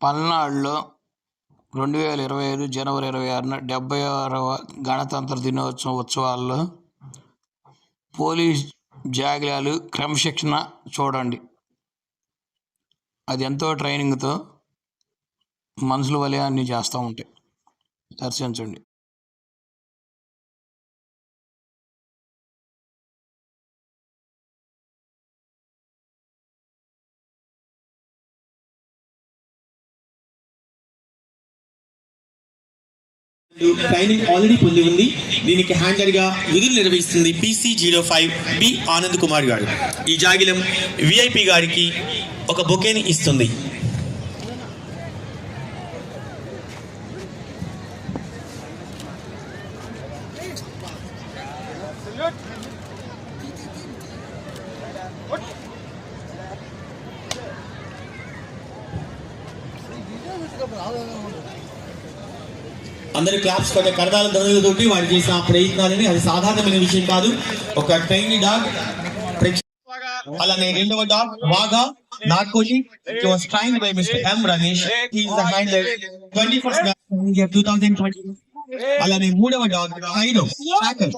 పల్నాడులో 2025 జనవరి 26న 76వ గణతంత్ర దినోత్సవ ఉత్సవాల్లో పోలీస్ జాగ్రత్తలు క్రమశిక్షణ చూడండి. అది ఎంతో ట్రైనింగ్తో మనుషుల వలె అన్నీ చేస్తూ ఉంటాయి. దర్శించండి. ట్రైనింగ్ ఆల్రెడీ పొంది ఉంది. దీనికి హ్యాండర్ గా విధులు నిర్వహిస్తుంది PC05 బి ఆనంద్ కుమార్ గారు. ఈ జాగిలం VIP గారికి ఒక బొకేని ఇస్తుంది. అందరి క్లాప్స్ కొట్టే కరదాల ధ్వనులతోటి వారు చేసిన ప్రయత్నాలని అది సాధారణమైన విషయం కాదు. ఒక ట్రైనీ డాగ్. అలానే రెండవ డాగ్ వాగా నార్కోజీ was trained by mister M Ramesh. He is the handler 21st year 2020. అలానే మూడవ డాగ్ హైడో సాకర్.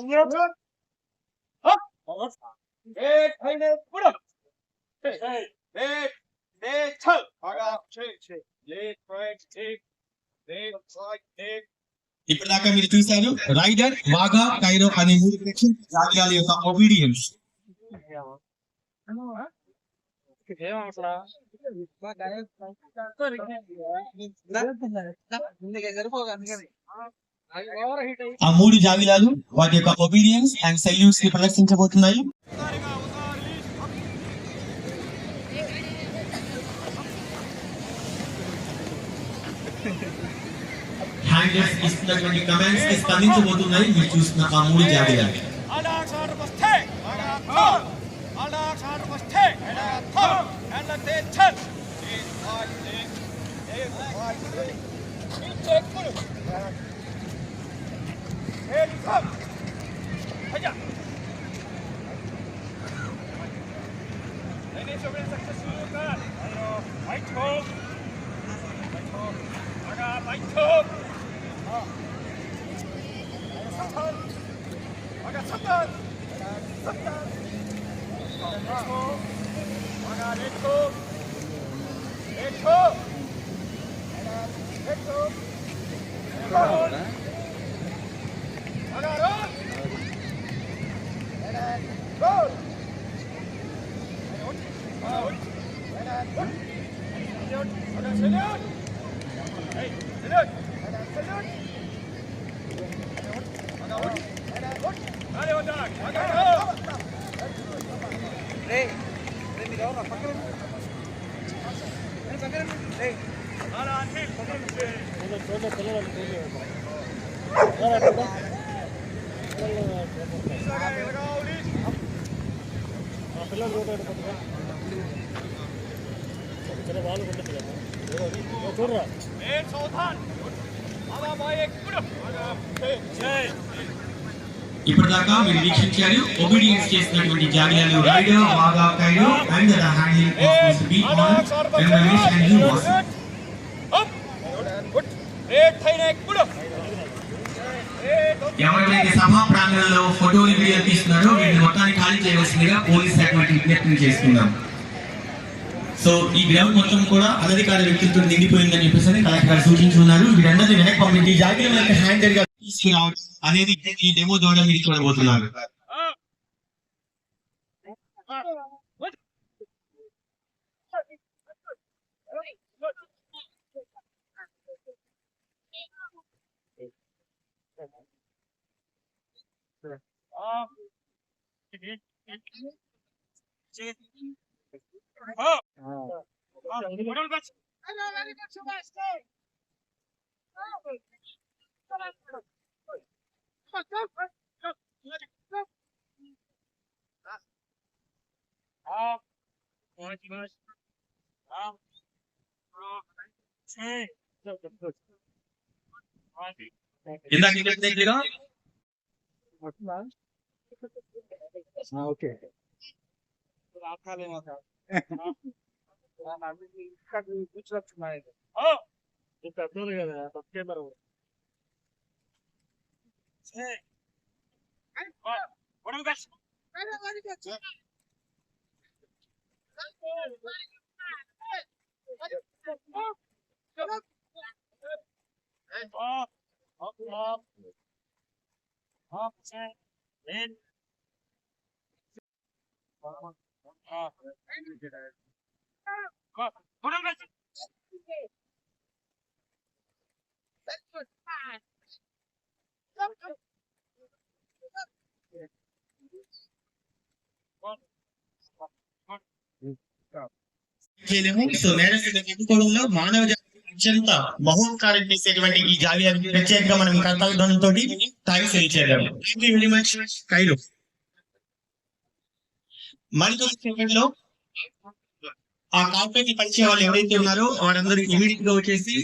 ఇప్పటిదాకా మీరు చూశారు రైడర్, వాగా, కైరో అనే మూడు జాగ్యాల యొక్క ఒబీడియన్స్. ఆ మూడు జాగిలాలు వాటి యొక్క ఒబీడియన్స్ అండ్ సెల్యూట్స్ ని ప్రదర్శించబోతున్నాయి. హ్యాండర్స్ ఇస్తున్నటువంటి కమెంట్స్ కి స్పందించబోతున్నాయి. మీరు చూస్తున్న ఆ మూడు జాగిలాలు. ఇప్పటిదాకా మీరు వీక్షించారు ఒబీడియన్స్ చేసినటువంటి జాగిలాలు రైడర్, వాగా, Cairo and the handling of mister B Anand and Ramesh and he was. ఎవరైతే సభా ప్రాంగణంలో ఫోటోలు వీడియోలు తీస్తున్నారో వీటిని మొత్తాన్ని ఖాళీ చేయవలసిందిగా పోలీస్ శాఖ విజ్ఞప్తి చేస్తున్నాం. సో ఈ గ్రౌండ్ మొత్తం కూడా అనధికార వ్యక్తులతో నిండిపోయిందని చెప్పేసి కలెక్టర్ గారు సూచించున్నారు. వీరందరినీ వెనక్కి పంపించి జాగిలం యొక్క హ్యాండర్ గా తీసుకురావడం అనేది ఈ డెమో ద్వారా మీరు చూడబోతున్నారు. ఇందాక చెప్పినట్లుగా ఓకే చేయలేము. సో నేరస్తులను ఎన్నుకోవడంలో మానవ జాతికి అత్యంత మహోపకారం చేసేటువంటి ఈ జాబితాని ప్రత్యేకంగా మనం కర్తవ్యంతో థ్యాంక్స్ తెలియచేద్దాం. థ్యాంక్ యూ వెరీ మచ్ కైలు. మరికొద్ది సెకండ్ లో ఆ కార్పొరేట్ పనిచేసే వాళ్ళు ఎవరైతే ఉన్నారో వారందరూ ఇమీడియట్ గా వచ్చేసి